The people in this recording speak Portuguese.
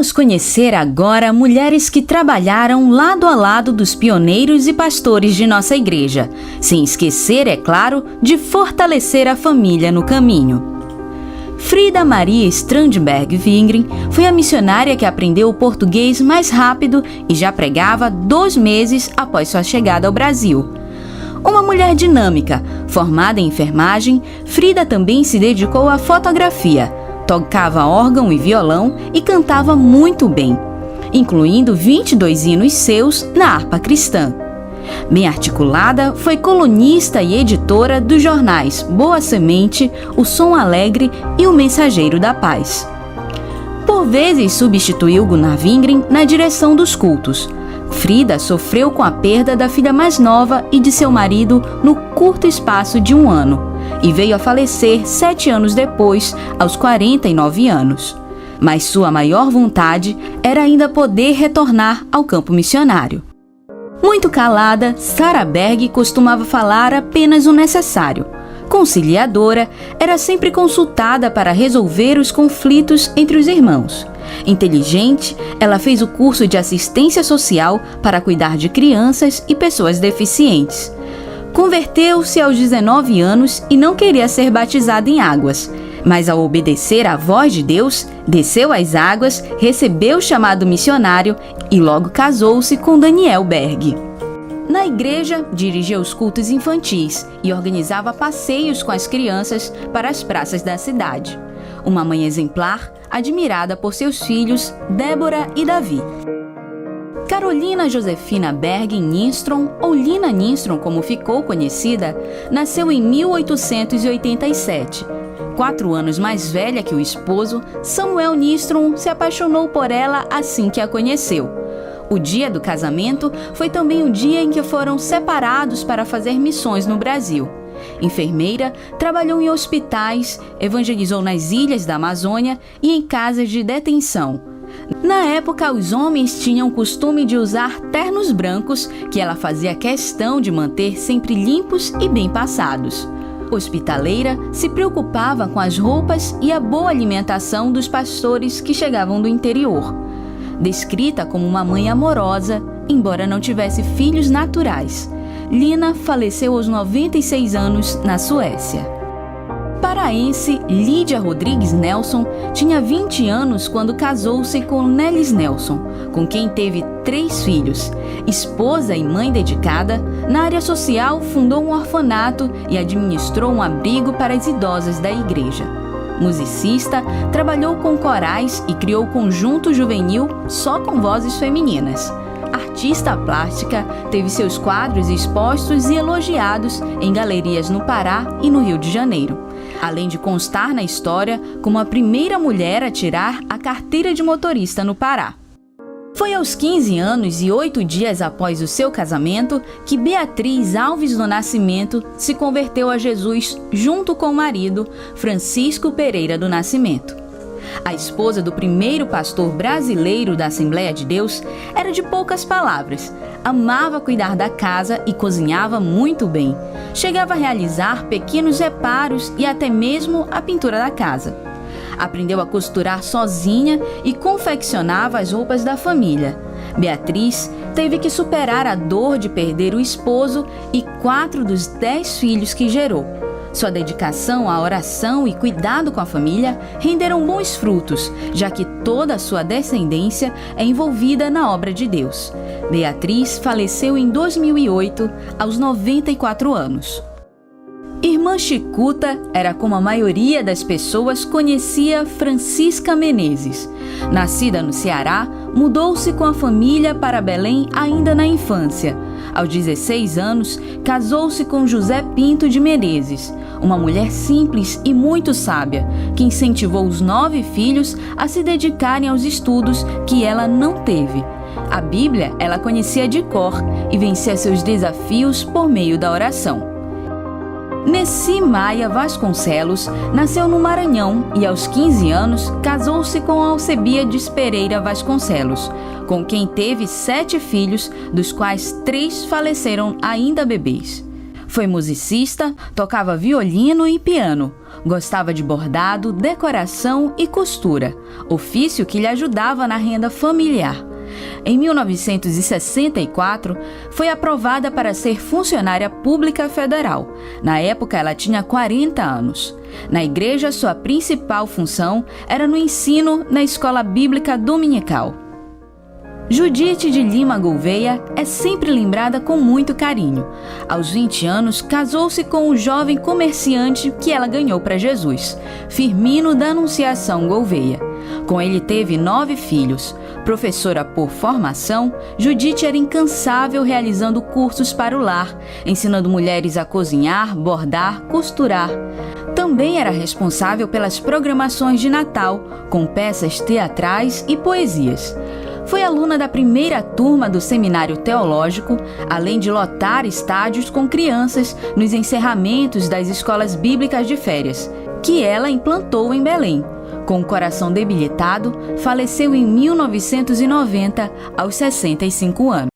Vamos conhecer agora mulheres que trabalharam lado a lado dos pioneiros e pastores de nossa igreja, sem esquecer, é claro, de fortalecer a família no caminho. Frida Maria Strandberg Wingren foi a missionária que aprendeu o português mais rápido e já pregava 2 meses após sua chegada ao Brasil. Uma mulher dinâmica, formada em enfermagem, Frida também se dedicou à fotografia. Tocava órgão e violão e cantava muito bem, incluindo 22 hinos seus na harpa cristã. Bem articulada, foi colunista e editora dos jornais Boa Semente, O Som Alegre e O Mensageiro da Paz. Por vezes substituiu Gunnar Wingren na direção dos cultos. Frida sofreu com a perda da filha mais nova e de seu marido no curto espaço de 1 ano. E veio a falecer 7 anos depois, aos 49 anos. Mas sua maior vontade era ainda poder retornar ao campo missionário. Muito calada, Sarah Berg costumava falar apenas o necessário. Conciliadora, era sempre consultada para resolver os conflitos entre os irmãos. Inteligente, ela fez o curso de assistência social para cuidar de crianças e pessoas deficientes. Converteu-se aos 19 anos e não queria ser batizada em águas, mas ao obedecer à voz de Deus, desceu às águas, recebeu o chamado missionário e logo casou-se com Daniel Berg. Na igreja, dirigia os cultos infantis e organizava passeios com as crianças para as praças da cidade. Uma mãe exemplar, admirada por seus filhos, Débora e Davi. Carolina Josefina Berg Nystrom, ou Lina Nystrom como ficou conhecida, nasceu em 1887. 4 anos mais velha que o esposo, Samuel Nystrom se apaixonou por ela assim que a conheceu. O dia do casamento foi também o dia em que foram separados para fazer missões no Brasil. Enfermeira, trabalhou em hospitais, evangelizou nas ilhas da Amazônia e em casas de detenção. Na época, os homens tinham o costume de usar ternos brancos, que ela fazia questão de manter sempre limpos e bem passados. Hospitaleira, se preocupava com as roupas e a boa alimentação dos pastores que chegavam do interior. Descrita como uma mãe amorosa, embora não tivesse filhos naturais, Lina faleceu aos 96 anos na Suécia. Paraense, Lídia Rodrigues Nelson tinha 20 anos quando casou-se com Nelis Nelson, com quem teve 3 filhos. Esposa e mãe dedicada, na área social fundou um orfanato e administrou um abrigo para as idosas da igreja. Musicista, trabalhou com corais e criou conjunto juvenil só com vozes femininas. Artista plástica, teve seus quadros expostos e elogiados em galerias no Pará e no Rio de Janeiro, além de constar na história como a primeira mulher a tirar a carteira de motorista no Pará. Foi aos 15 anos e 8 dias após o seu casamento que Beatriz Alves do Nascimento se converteu a Jesus junto com o marido, Francisco Pereira do Nascimento. A esposa do primeiro pastor brasileiro da Assembleia de Deus era de poucas palavras, amava cuidar da casa e cozinhava muito bem. Chegava a realizar pequenos reparos e até mesmo a pintura da casa. Aprendeu a costurar sozinha e confeccionava as roupas da família. Beatriz teve que superar a dor de perder o esposo e 4 dos 10 filhos que gerou. Sua dedicação à oração e cuidado com a família renderam bons frutos, já que toda a sua descendência é envolvida na obra de Deus. Beatriz faleceu em 2008, aos 94 anos. Irmã Chicuta era como a maioria das pessoas conhecia Francisca Menezes. Nascida no Ceará, mudou-se com a família para Belém ainda na infância. Aos 16 anos, casou-se com José Pinto de Menezes, uma mulher simples e muito sábia, que incentivou os 9 filhos a se dedicarem aos estudos que ela não teve. A Bíblia ela conhecia de cor e vencia seus desafios por meio da oração. Nessi Maia Vasconcelos nasceu no Maranhão e aos 15 anos casou-se com Alcebiades Pereira Vasconcelos, com quem teve 7 filhos, dos quais 3 faleceram ainda bebês. Foi musicista, tocava violino e piano. Gostava de bordado, decoração e costura, ofício que lhe ajudava na renda familiar. Em 1964, foi aprovada para ser funcionária pública federal. Na época, ela tinha 40 anos. Na igreja, sua principal função era no ensino na escola bíblica dominical. Judite de Lima Gouveia é sempre lembrada com muito carinho. Aos 20 anos, casou-se com o jovem comerciante que ela ganhou para Jesus, Firmino da Anunciação Gouveia. Com ele teve 9 filhos. Professora por formação, Judite era incansável realizando cursos para o lar, ensinando mulheres a cozinhar, bordar, costurar. Também era responsável pelas programações de Natal, com peças teatrais e poesias. Foi aluna da primeira turma do Seminário Teológico, além de lotar estádios com crianças nos encerramentos das escolas bíblicas de férias, que ela implantou em Belém. Com o coração debilitado, faleceu em 1990, aos 65 anos.